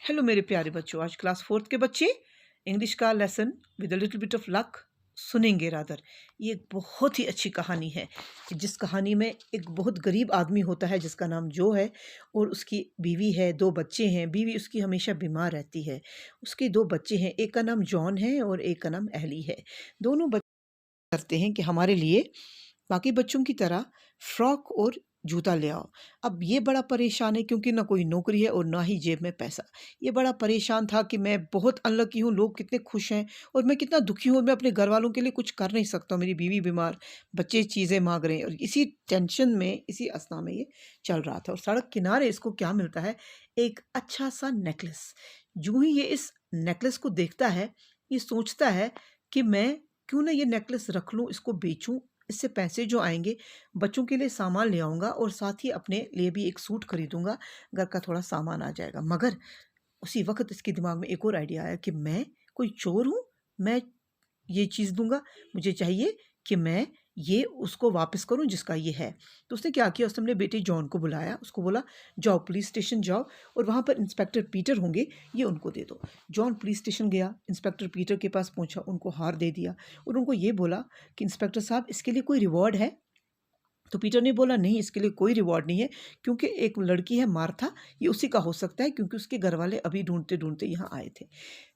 Hello मेरे प्यारे बच्चों, आज क्लास 4th के बच्चे इंग्लिश का lesson with a little bit of luck सुनेंगे। रादर ये एक बहुत ही अच्छी कहानी है जिस कहानी में एक बहुत गरीब आदमी होता है जिसका नाम जो है और उसकी बीवी है, 2 बच्चे हैं। बीवी उसकी हमेशा बीमार रहती है। उसके 2 बच्चे हैं, एक का नाम जॉन है और एक का नाम एली है। दोनों बच्चे करते हैं कि हमारे लिए बाकी बच्चों की तरह फ्रॉक और जूता ले आओ। अब ये बड़ा परेशान है क्योंकि ना कोई नौकरी है और ना ही जेब में पैसा। ये बड़ा परेशान था कि मैं बहुत अनलकी हूँ, लोग कितने खुश हैं और मैं कितना दुखी हूँ। मैं अपने घर वालों के लिए कुछ कर नहीं सकता हूँ। मेरी बीवी बीमार, बच्चे चीज़ें मांग रहे हैं और इसी टेंशन में, इसी अवस्था में ये चल रहा था। और सड़क किनारे इसको क्या मिलता है, एक अच्छा सा नेकलेस। जो ही ये इस नेकलेस को देखता है, ये सोचता है कि मैं क्यों ना ये नेकलेस रख लूँ, इसको बेचूँ। इससे पैसे जो आएंगे बच्चों के लिए सामान ले आऊँगा और साथ ही अपने लिए भी एक सूट खरीदूँगा, घर का थोड़ा सामान आ जाएगा। मगर उसी वक़्त इसके दिमाग में एक और आइडिया आया कि मैं कोई चोर हूँ, मैं ये चीज़ दूँगा, मुझे चाहिए कि मैं ये उसको वापस करूँ जिसका ये है। तो उसने क्या किया, उसने अपने बेटे जॉन को बुलाया, उसको बोला जाओ पुलिस स्टेशन जाओ और वहाँ पर इंस्पेक्टर पीटर होंगे, ये उनको दे दो। जॉन पुलिस स्टेशन गया, इंस्पेक्टर पीटर के पास पहुँचा, उनको हार दे दिया और उनको ये बोला कि इंस्पेक्टर साहब इसके लिए कोई रिवॉर्ड है? तो पीटर ने बोला नहीं, इसके लिए कोई रिवॉर्ड नहीं है क्योंकि एक लड़की है मार्था, ये उसी का हो सकता है क्योंकि उसके घर वाले अभी ढूंढते-ढूंढते यहाँ आए थे।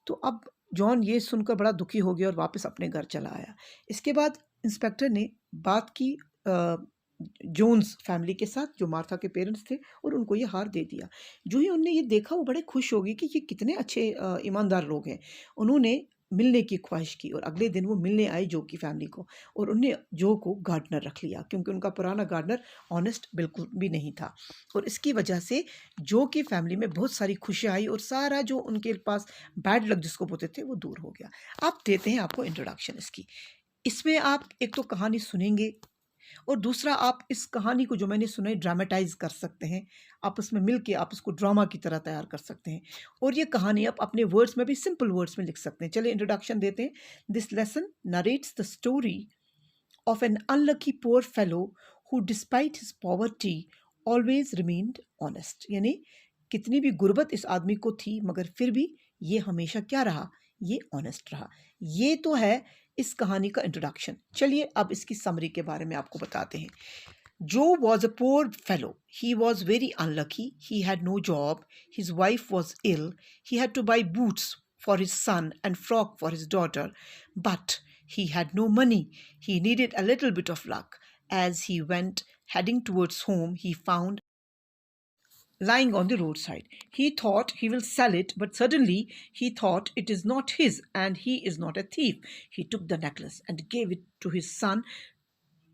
तो अब जॉन ये सुनकर बड़ा दुखी हो गया और वापस अपने घर चला आया। इसके बाद इंस्पेक्टर ने बात की जोन्स फैमिली के साथ, जो मार्था के पेरेंट्स थे, और उनको ये हार दे दिया। जो ही उन्होंने ये देखा वो बड़े खुश हो गए कि ये कितने अच्छे ईमानदार लोग हैं। उन्होंने मिलने की ख्वाहिश की और अगले दिन वो मिलने आए जो की फैमिली को और उनने जो को गार्डनर रख लिया क्योंकि उनका पुराना गार्डनर ऑनेस्ट बिल्कुल भी नहीं था। और इसकी वजह से जो की फैमिली में बहुत सारी खुशियाँ आई और सारा जो उनके पास बैड लक जिसको बोलते थे वो दूर हो गया। अब देते हैं आपको इंट्रोडक्शन इसकी। इसमें आप एक तो कहानी सुनेंगे और दूसरा आप इस कहानी को जो मैंने सुनाई ड्रामेटाइज कर सकते हैं। आपस में मिलके आप इसको ड्रामा की तरह तैयार कर सकते हैं और ये कहानी आप अपने वर्ड्स में भी, सिंपल वर्ड्स में लिख सकते हैं। चलिए इंट्रोडक्शन देते हैं। This lesson narrates the story of an unlucky poor fellow who despite his poverty always remained honest। यानी कितनी भी गुर्बत इस आदमी को थी मगर फिर भी ये हमेशा क्या रहा, ये ऑनेस्ट रहा। ये तो है इस कहानी का इंट्रोडक्शन। चलिए अब इसकी समरी के बारे में आपको बताते हैं। Joe was a poor fellow. He was very unlucky. He had no job. His wife was ill. He had to buy boots for his son and frock for his daughter. But he had no money. He needed a little bit of luck. As he went heading towards home, he found lying on the roadside. He thought he will sell it, but suddenly he thought it is not his and he is not a thief. He took the necklace and gave it to his son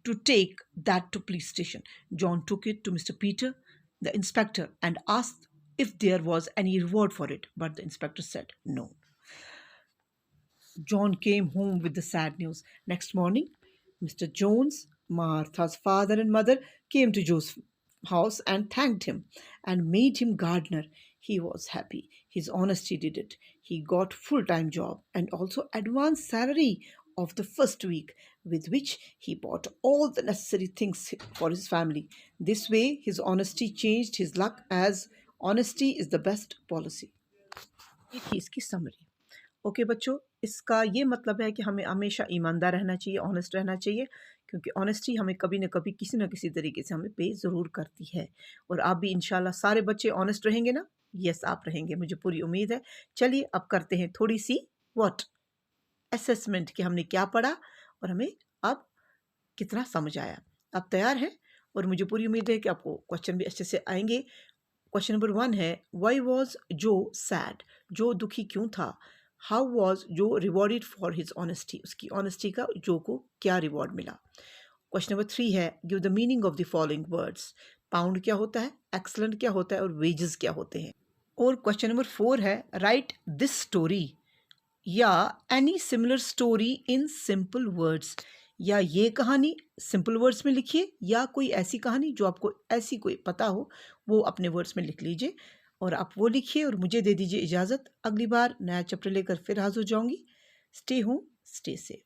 to take that to police station. John took it to Mr. Peter, the inspector, and asked if there was any reward for it, but the inspector said no. John came home with the sad news. Next morning, Mr. Jones, Martha's father and mother, came to Joe's house and thanked him and made him gardener. He was happy. His honesty did it. He got full-time job and also advance salary of the first week, with which he bought all the necessary things for his family. This way, his honesty changed his luck, as honesty is the best policy. ये थी इसकी summary. Okay बच्चों, इसका ये मतलब है कि हमें हमेशा ईमानदार रहना चाहिए, ऑनेस्ट रहना चाहिए, क्योंकि ऑनेस्टी हमें कभी न कभी किसी न किसी तरीके से हमें पे ज़रूर करती है। और आप भी इंशाल्लाह सारे बच्चे ऑनेस्ट रहेंगे ना? यस, आप रहेंगे, मुझे पूरी उम्मीद है। चलिए अब करते हैं थोड़ी सी व्हाट असेसमेंट कि हमने क्या पढ़ा और हमें अब कितना समझ आया। आप तैयार हैं? और मुझे पूरी उम्मीद है कि आपको क्वेश्चन भी अच्छे से आएंगे। क्वेश्चन नंबर 1 है, वाई वॉज जो सैड? जो दुखी क्यों था? हाउ वॉज जो रिवॉर्डेड फॉर हिज ऑनेस्टी? उसकी ऑनेस्टी का जो को क्या रिवॉर्ड मिला? क्वेश्चन नंबर 3 है, give the meaning of the following words. Pound क्या होता है, एक्सलेंट क्या होता है और वेजेस क्या होते हैं? और क्वेश्चन नंबर 4 है, राइट दिस स्टोरी या any similar story in simple words. या ये कहानी सिंपल वर्ड्स में लिखिए या कोई ऐसी कहानी जो आपको ऐसी कोई पता हो वो अपने वर्ड्स में लिख लीजिए और आप वो लिखिए और मुझे दे दीजिए इजाज़त। अगली बार नया चैप्टर लेकर फिर हाजिर हो जाऊंगी। Stay home, stay safe.